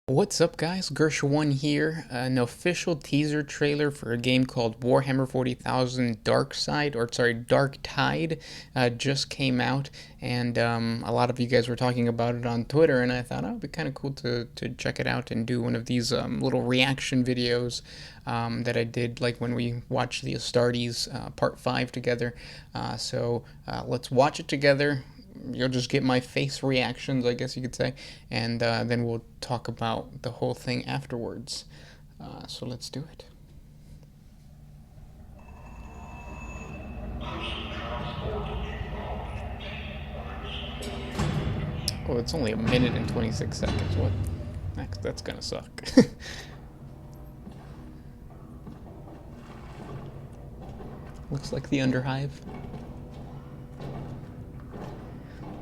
What's up, guys? Gersha1 here. An official teaser trailer for a game called Warhammer 40,000 Darktide just came out, and a lot of you guys were talking about it on Twitter, and I thought, oh, it'd be kind of cool to check it out and do one of these little reaction videos that I did like when we watched the Astartes Part 5 together. So let's watch it together. You'll just get my face reactions, I guess you could say, and then we'll talk about the whole thing afterwards. So let's do it. Oh, it's only a minute and 26 seconds. What? That's gonna suck. Looks like the Underhive.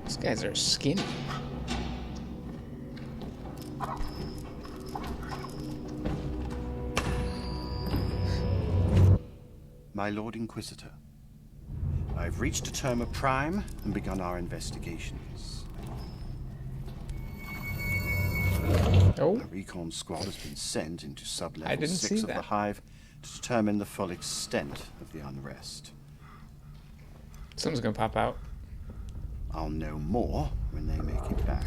These guys are skinny. My Lord Inquisitor, I've reached a term of prime and begun our investigations. Oh. A recon squad has been sent into sub-level 6 of that. the Hive to determine the full extent of the unrest. Something's gonna pop out. I'll know more when they make it back.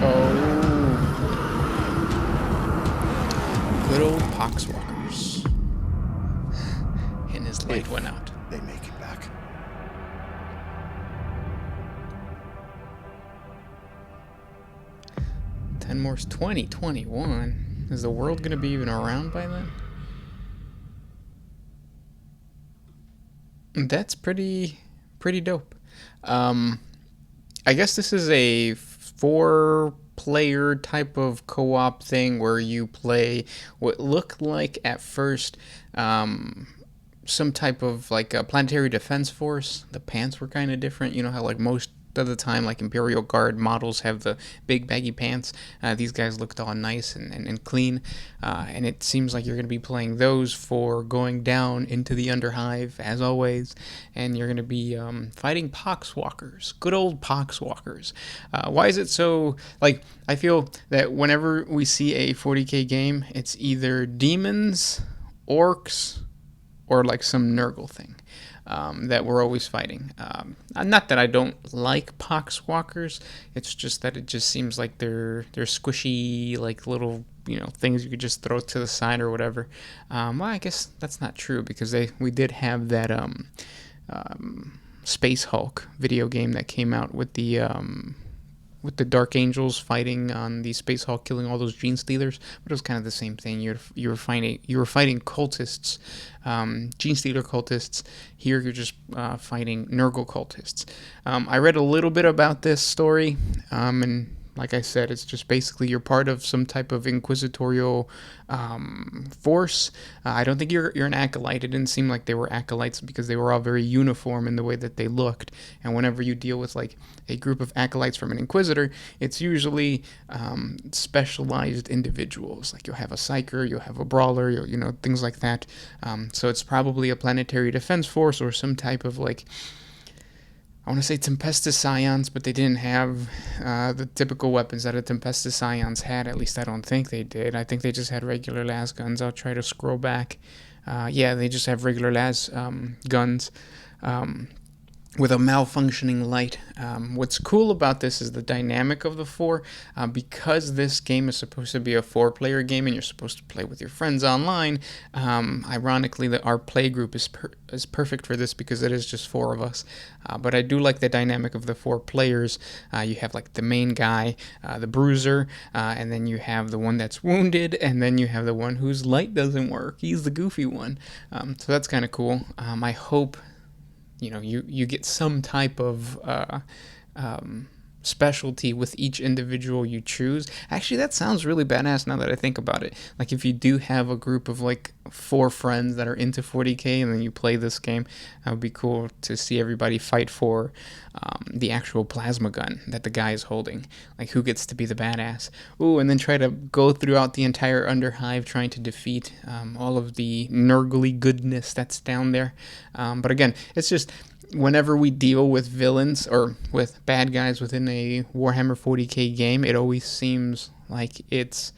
Oh. Good old Poxwalkers. And his light went out. They make it back. Ten more's 2021. Is the world gonna be even around by then? That's pretty dope. I guess this is a 4-player type of co-op thing where you play what looked like at first some type of like a planetary defense force. The pants were kind of different. You know how like most of the time like Imperial Guard models have the big baggy pants. These guys looked all nice and clean, and it seems like you're going to be playing those for going down into the Underhive as always, and you're going to be fighting Poxwalkers, good old Poxwalkers. Why is it so, like, I feel that whenever we see a 40k game, it's either demons, orcs, or like some Nurgle thing. That we're always fighting. Not that I don't like Poxwalkers, it's just that it just seems like they're squishy, like little, you know, things you could just throw to the side or whatever. Well, I guess that's not true because we did have that Space Hulk video game that came out with the Dark Angels fighting on the Space Hulk, killing all those Gene Stealers, but it was kind of the same thing. You were fighting cultists, Gene Stealer cultists. Here you're just fighting Nurgle cultists. I read a little bit about this story, and like I said, it's just basically you're part of some type of inquisitorial force. I don't think you're an acolyte. It didn't seem like they were acolytes because they were all very uniform in the way that they looked. And whenever you deal with like a group of acolytes from an inquisitor, it's usually specialized individuals. Like you'll have a psyker, you'll have a brawler, you know, things like that. So it's probably a planetary defense force or some type of like, I want to say Tempestus Scions, but they didn't have the typical weapons that a Tempestus Scions had. At least I don't think they did. I think they just had regular las guns. I'll try to scroll back. Yeah, they just have regular las guns with a malfunctioning light. What's cool about this is the dynamic of the four. Because this game is supposed to be a 4-player game and you're supposed to play with your friends online, ironically, our play group is perfect for this because it is just 4 of us. But I do like the dynamic of the 4 players. You have like the main guy, the bruiser, and then you have the one that's wounded, and then you have the one whose light doesn't work. He's the goofy one. So that's kind of cool. I hope you get some type of specialty with each individual you choose. Actually, that sounds really badass now that I think about it. Like if you do have a group of like 4 friends that are into 40k and then you play this game, that would be cool to see everybody fight for the actual plasma gun that the guy is holding. Like who gets to be the badass. Ooh, and then try to go throughout the entire Underhive trying to defeat all of the Nurgly goodness that's down there. But again, it's just whenever we deal with villains or with bad guys within a Warhammer 40k game, it always seems like it's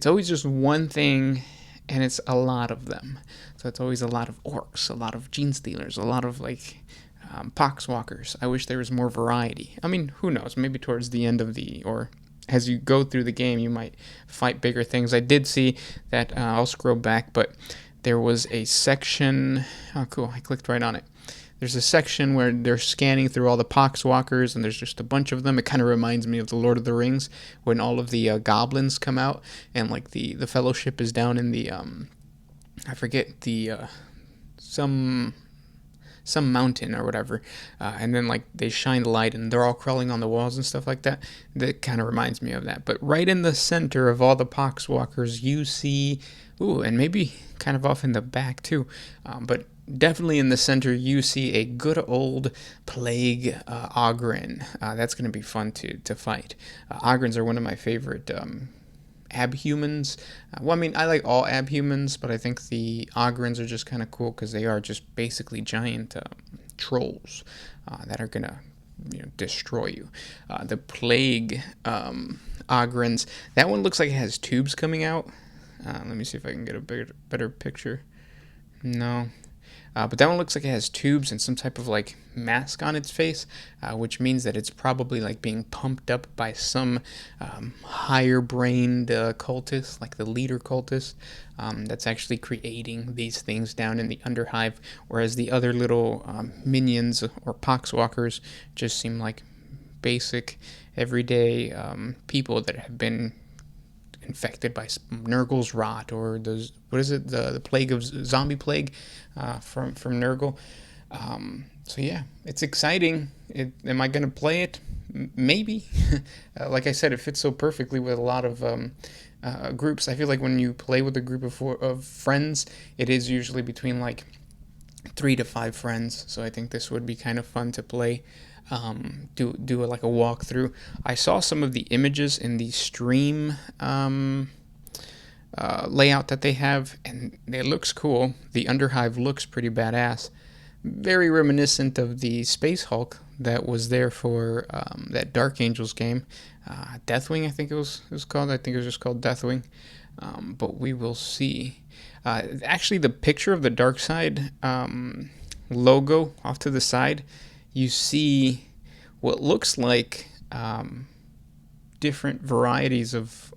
always just one thing, and it's a lot of them. So it's always a lot of orcs, a lot of gene stealers, a lot of like poxwalkers. I wish there was more variety. I mean, who knows? Maybe towards the end of the or as you go through the game, you might fight bigger things. I did see that. I'll scroll back, but there was a section. Oh, cool! I clicked right on it. There's a section where they're scanning through all the poxwalkers, and there's just a bunch of them. It kind of reminds me of the Lord of the Rings when all of the goblins come out, and like the Fellowship is down in the I forget the some mountain or whatever, and then like they shine the light and they're all crawling on the walls and stuff like that. That kind of reminds me of that. But right in the center of all the poxwalkers, you see, and maybe kind of off in the back too, but definitely in the center, you see a good old plague Ogren. That's going to be fun to fight. Ogrens are one of my favorite abhumans. Well, I mean, I like all abhumans, but I think the Ogrens are just kind of cool because they are just basically giant trolls that are going to destroy you. The plague Ogrens, that one looks like it has tubes coming out. Let me see if I can get a better picture. No. But that one looks like it has tubes and some type of like mask on its face, which means that it's probably like being pumped up by some higher-brained cultist, like the leader cultist, that's actually creating these things down in the Underhive, whereas the other little minions or poxwalkers just seem like basic, everyday people that have been infected by Nurgle's rot, or those, what is it, the plague of zombie plague from Nurgle. So yeah, it's exciting. Am I gonna play it? Maybe. Like I said, it fits so perfectly with a lot of groups. I feel like when you play with a group of friends, it is usually between like 3 to 5 friends. So I think this would be kind of fun to play. Do like a walkthrough. I saw some of the images in the stream layout that they have, and it looks cool. The Underhive looks pretty badass. Very reminiscent of the Space Hulk that was there for that Dark Angels game. Deathwing, I think it was called. I think it was just called Deathwing. But we will see. Actually, the picture of the Darktide logo off to the side, you see what looks like different varieties of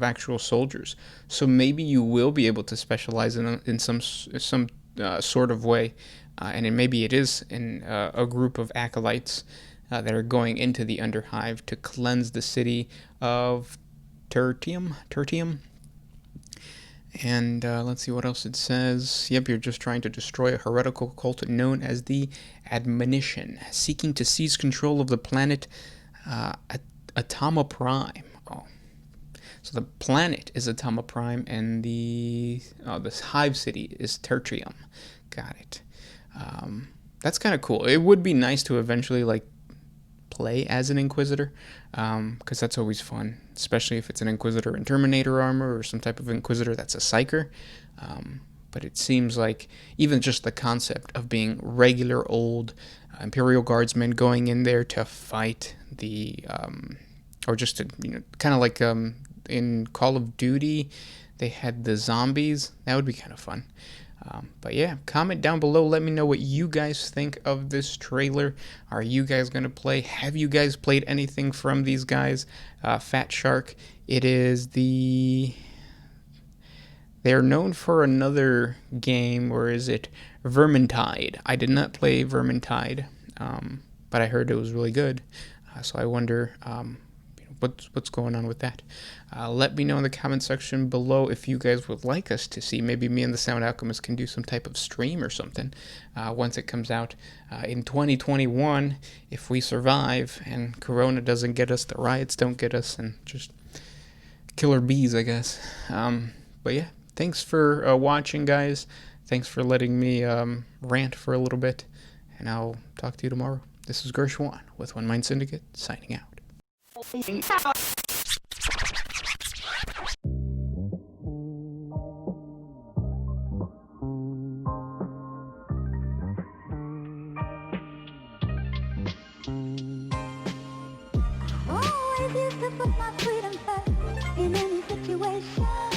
actual soldiers. So maybe you will be able to specialize in some sort of way, and maybe it is in a group of acolytes that are going into the Underhive to cleanse the city of Tertium. And let's see what else it says. Yep, you're just trying to destroy a heretical cult known as the Admonition, seeking to seize control of the planet Atama Prime. Oh, so the planet is Atama Prime, and this hive city is Tertium. Got it. That's kind of cool. It would be nice to eventually like play as an Inquisitor, because that's always fun, especially if it's an Inquisitor in Terminator armor or some type of Inquisitor that's a Psyker. But it seems like even just the concept of being regular old Imperial Guardsmen going in there to fight or just to, kind of like in Call of Duty, they had the zombies. That would be kind of fun. But yeah, comment down below. Let me know what you guys think of this trailer. Are you guys going to play? Have you guys played anything from these guys? Fat Shark. They're known for another game, or is it Vermintide? I did not play Vermintide, but I heard it was really good. So I wonder what's going on with that. Let me know in the comment section below if you guys would like us to see. Maybe me and the Sound Alchemist can do some type of stream or something once it comes out in 2021, if we survive and Corona doesn't get us, the riots don't get us, and just killer bees, I guess. But yeah, thanks for watching, guys. Thanks for letting me rant for a little bit, and I'll talk to you tomorrow. This is Gershwan with One Mind Syndicate, signing out. always used to put my freedom first in any situation.